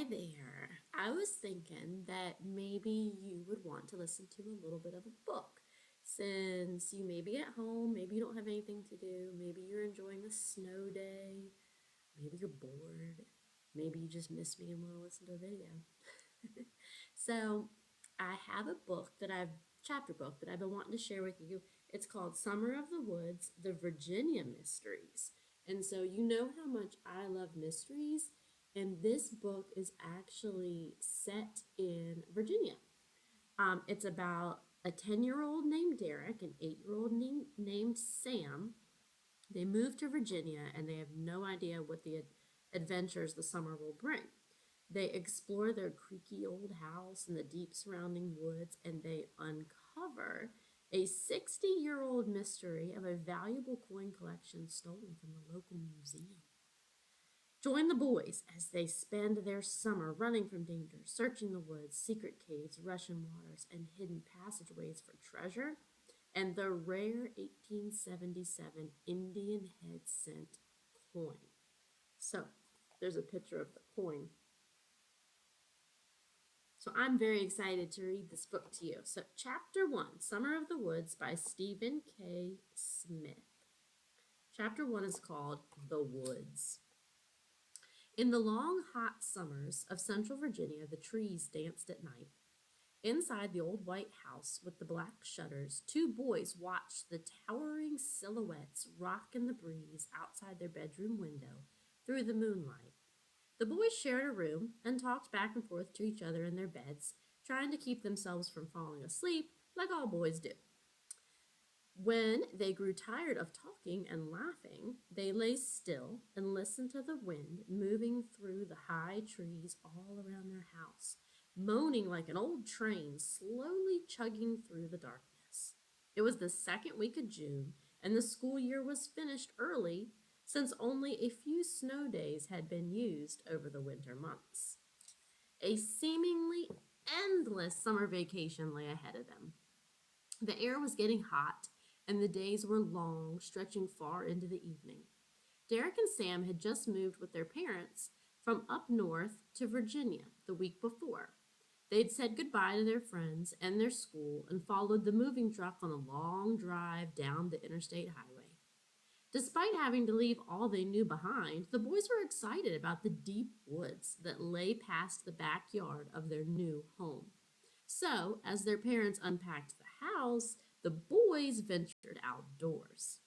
Hi there. I was thinking that maybe you would want to listen to a little bit of a book since you may be at home, maybe you don't have anything to do, maybe you're enjoying a snow day, maybe you're bored, maybe you just miss me and want to listen to a video. So, I have a chapter book that I've been wanting to share with you. It's called Summer of the Woods, The Virginia Mysteries. And so, you know how much I love mysteries, and this book is actually set in Virginia. It's about a 10-year-old named Derek, an 8-year-old named Sam. They move to Virginia and they have no idea what the adventures the summer will bring. They explore their creaky old house in the deep surrounding woods and they uncover a 60-year-old mystery of a valuable coin collection stolen from the local museum. Join the boys as they spend their summer running from danger, searching the woods, secret caves, rushing waters, and hidden passageways for treasure and the rare 1877 Indian head cent coin. So, there's a picture of the coin. So, I'm very excited to read this book to you. So, Chapter 1 Summer of the Woods by Stephen K. Smith. Chapter 1 is called The Woods. In the long, hot summers of central Virginia, the trees danced at night. Inside the old white house with the black shutters, two boys watched the towering silhouettes rock in the breeze outside their bedroom window through the moonlight. The boys shared a room and talked back and forth to each other in their beds, trying to keep themselves from falling asleep like all boys do. When they grew tired of talking and laughing, they lay still and listened to the wind moving through the high trees all around their house, moaning like an old train slowly chugging through the darkness. It was the second week of June, and the school year was finished early since only a few snow days had been used over the winter months. A seemingly endless summer vacation lay ahead of them. The air was getting hot, and the days were long, stretching far into the evening. Derek and Sam had just moved with their parents from up north to Virginia the week before. They'd said goodbye to their friends and their school and followed the moving truck on a long drive down the interstate highway. Despite having to leave all they knew behind, the boys were excited about the deep woods that lay past the backyard of their new home. So, as their parents unpacked the house, the boys ventured outdoors.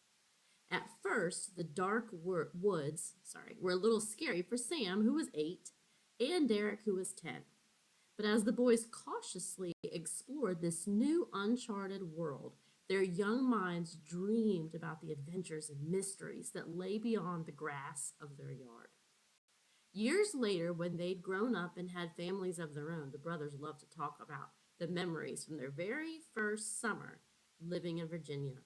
At first, the dark woods were a little scary for Sam, who was 8, and Derek, who was 10. But as the boys cautiously explored this new uncharted world, their young minds dreamed about the adventures and mysteries that lay beyond the grass of their yard. Years later, when they'd grown up and had families of their own, the brothers loved to talk about the memories from their very first summer living in Virginia,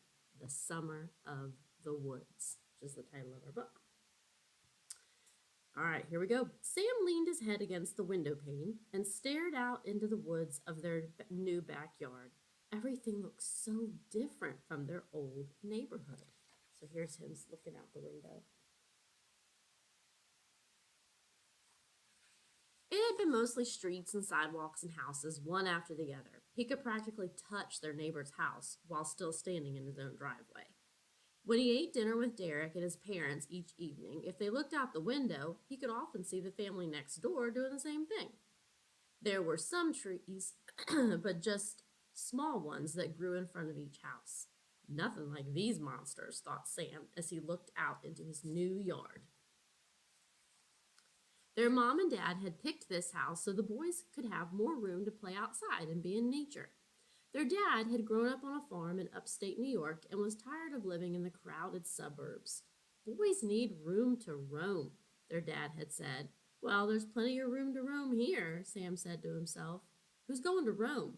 the Summer of the Woods, which is the title of our book. All right, here we go. Sam leaned his head against the window pane and stared out into the woods of their new backyard. Everything looked so different from their old neighborhood. So here's him looking out the window. It had been mostly streets and sidewalks and houses, one after the other. He could practically touch their neighbor's house while still standing in his own driveway. When he ate dinner with Derek and his parents each evening, if they looked out the window, he could often see the family next door doing the same thing. There were some trees, but just small ones that grew in front of each house. Nothing like these monsters, thought Sam as he looked out into his new yard. Their mom and dad had picked this house so the boys could have more room to play outside and be in nature. Their dad had grown up on a farm in upstate New York and was tired of living in the crowded suburbs. Boys need room to roam, their dad had said. Well, there's plenty of room to roam here, Sam said to himself. Who's going to roam?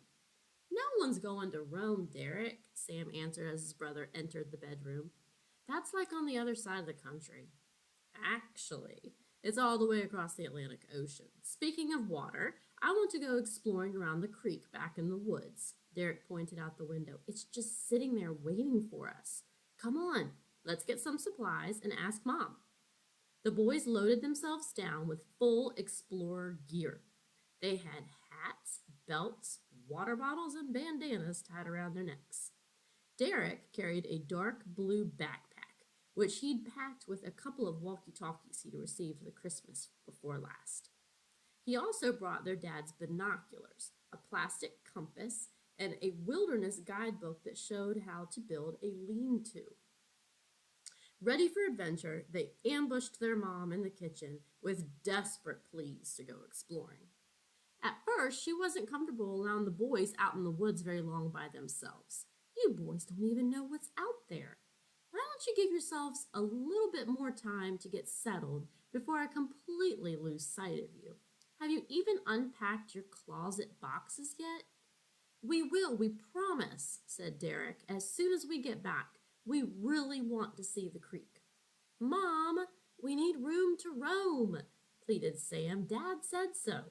No one's going to roam, Derek, Sam answered as his brother entered the bedroom. That's like on the other side of the country. Actually, it's all the way across the Atlantic Ocean. Speaking of water, I want to go exploring around the creek back in the woods. Derek pointed out the window. It's just sitting there waiting for us. Come on, let's get some supplies and ask Mom. The boys loaded themselves down with full explorer gear. They had hats, belts, water bottles, and bandanas tied around their necks. Derek carried a dark blue backpack, which he'd packed with a couple of walkie-talkies he'd received the Christmas before last. He also brought their dad's binoculars, a plastic compass, and a wilderness guidebook that showed how to build a lean-to. Ready for adventure, they ambushed their mom in the kitchen with desperate pleas to go exploring. At first, she wasn't comfortable allowing the boys out in the woods very long by themselves. You boys don't even know what's out there. Why don't you give yourselves a little bit more time to get settled before I completely lose sight of you? Have you even unpacked your closet boxes yet? We will, we promise, said Derek, as soon as we get back. We really want to see the creek. Mom, we need room to roam, pleaded Sam. Dad said so.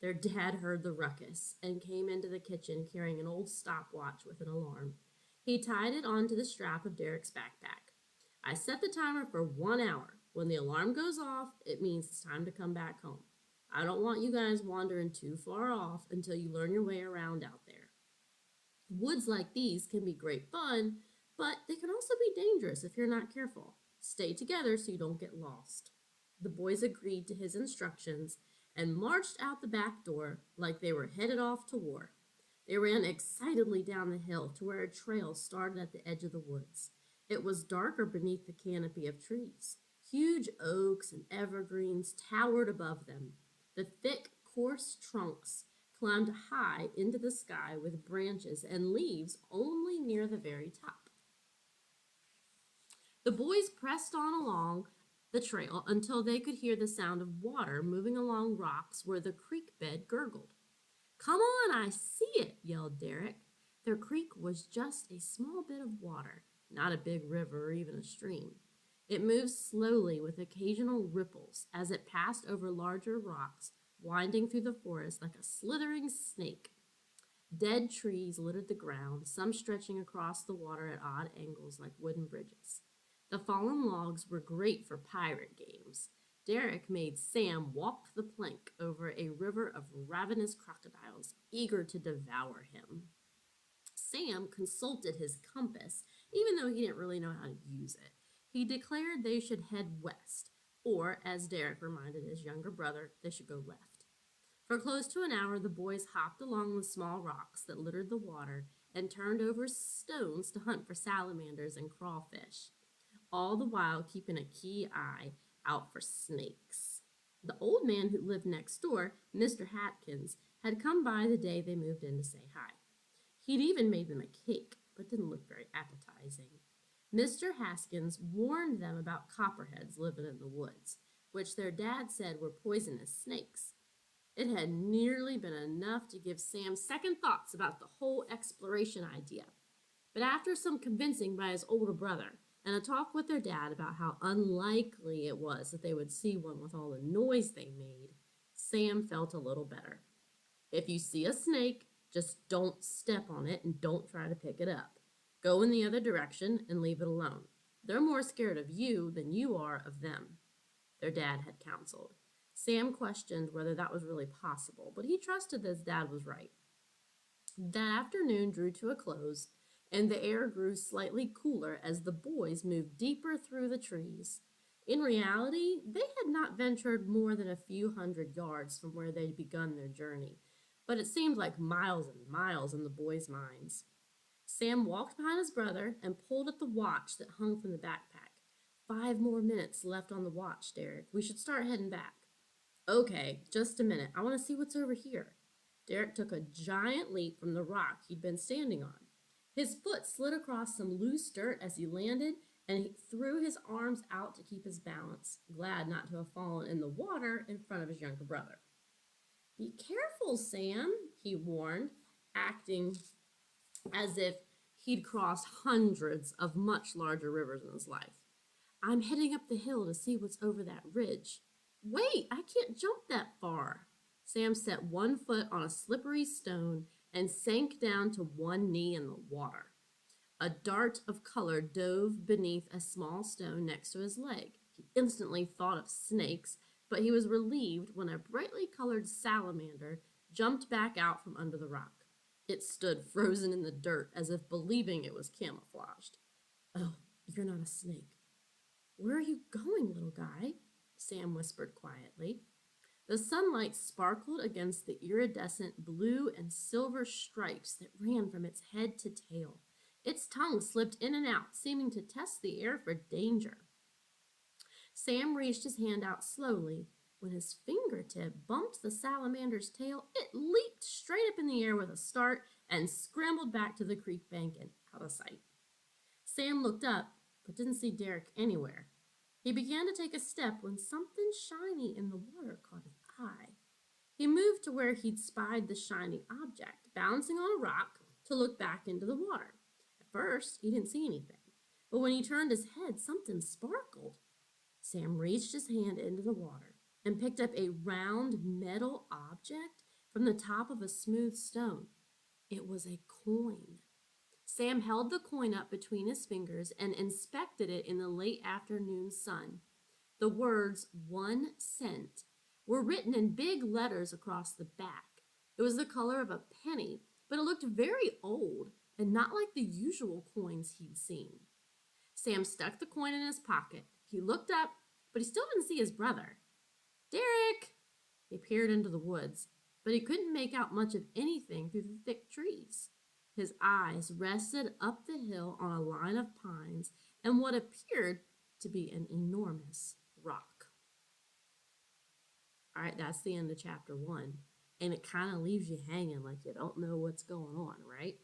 Their dad heard the ruckus and came into the kitchen carrying an old stopwatch with an alarm. He tied it onto the strap of Derek's backpack. I set the timer for 1 hour. When the alarm goes off, it means it's time to come back home. I don't want you guys wandering too far off until you learn your way around out there. Woods like these can be great fun, but they can also be dangerous if you're not careful. Stay together so you don't get lost. The boys agreed to his instructions and marched out the back door like they were headed off to war. They ran excitedly down the hill to where a trail started at the edge of the woods. It was darker beneath the canopy of trees. Huge oaks and evergreens towered above them. The thick, coarse trunks climbed high into the sky with branches and leaves only near the very top. The boys pressed on along the trail until they could hear the sound of water moving along rocks where the creek bed gurgled. Come on, I see it, yelled Derek. Their creek was just a small bit of water, not a big river or even a stream. It moved slowly with occasional ripples as it passed over larger rocks, winding through the forest like a slithering snake. Dead trees littered the ground, some stretching across the water at odd angles like wooden bridges. The fallen logs were great for pirate games. Derek made Sam walk the plank over a river of ravenous crocodiles, eager to devour him. Sam consulted his compass, even though he didn't really know how to use it. He declared they should head west, or, as Derek reminded his younger brother, they should go left. For close to an hour, the boys hopped along the small rocks that littered the water and turned over stones to hunt for salamanders and crawfish, all the while keeping a keen eye out for snakes. The old man who lived next door, Mr. Hatkins, had come by the day they moved in to say hi. He'd even made them a cake, but didn't look very appetizing. Mr. Haskins warned them about copperheads living in the woods, which their dad said were poisonous snakes. It had nearly been enough to give Sam second thoughts about the whole exploration idea. But after some convincing by his older brother, and a talk with their dad about how unlikely it was that they would see one with all the noise they made, Sam felt a little better. If you see a snake, just don't step on it and don't try to pick it up. Go in the other direction and leave it alone. They're more scared of you than you are of them, their dad had counseled. Sam questioned whether that was really possible, but he trusted that his dad was right. That afternoon drew to a close, and the air grew slightly cooler as the boys moved deeper through the trees. In reality, they had not ventured more than a few hundred yards from where they'd begun their journey, but it seemed like miles and miles in the boys' minds. Sam walked behind his brother and pulled at the watch that hung from the backpack. 5 more minutes left on the watch, Derek. We should start heading back. Okay, just a minute. I want to see what's over here. Derek took a giant leap from the rock he'd been standing on. His foot slid across some loose dirt as he landed, and he threw his arms out to keep his balance, glad not to have fallen in the water in front of his younger brother. Be careful, Sam, he warned, acting as if he'd crossed hundreds of much larger rivers in his life. I'm heading up the hill to see what's over that ridge. Wait, I can't jump that far. Sam set one foot on a slippery stone and sank down to one knee in the water. A dart of color dove beneath a small stone next to his leg. He instantly thought of snakes, but he was relieved when a brightly colored salamander jumped back out from under the rock. It stood frozen in the dirt as if believing it was camouflaged. Oh, you're not a snake. Where are you going, little guy? Sam whispered quietly. The sunlight sparkled against the iridescent blue and silver stripes that ran from its head to tail. Its tongue slipped in and out, seeming to test the air for danger. Sam reached his hand out slowly. When his fingertip bumped the salamander's tail, it leaped straight up in the air with a start and scrambled back to the creek bank and out of sight. Sam looked up, but didn't see Derek anywhere. He began to take a step when something shiny in the water caught his eye. He moved to where he'd spied the shiny object, bouncing on a rock to look back into the water. At first, he didn't see anything, but when he turned his head, something sparkled. Sam reached his hand into the water and picked up a round metal object from the top of a smooth stone. It was a coin. Sam held the coin up between his fingers and inspected it in the late afternoon sun. The words 1 cent were written in big letters across the back. It was the color of a penny, but it looked very old and not like the usual coins he'd seen. Sam stuck the coin in his pocket. He looked up, but he still didn't see his brother. Derek! He peered into the woods, but he couldn't make out much of anything through the thick trees. His eyes rested up the hill on a line of pines and what appeared to be an enormous rock. All right, that's the end of chapter 1. And it kind of leaves you hanging like you don't know what's going on, right?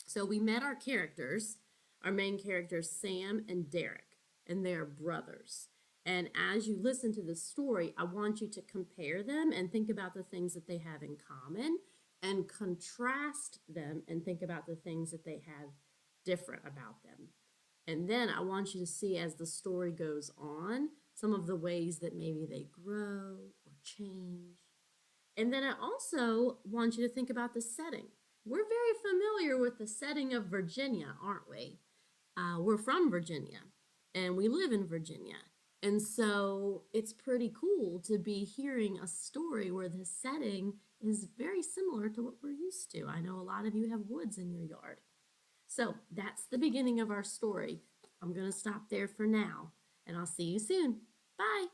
So we met our characters, our main characters, Sam and Derek, and they're brothers. And as you listen to the story, I want you to compare them and think about the things that they have in common and contrast them and think about the things that they have different about them. And then I want you to see as the story goes on some of the ways that maybe they grow or change. And then I also want you to think about the setting. We're very familiar with the setting of Virginia, aren't we? We're from Virginia and we live in Virginia. And so it's pretty cool to be hearing a story where the setting is very similar to what we're used to. I know a lot of you have woods in your yard. So that's the beginning of our story. I'm going to stop there for now, and I'll see you soon. Bye.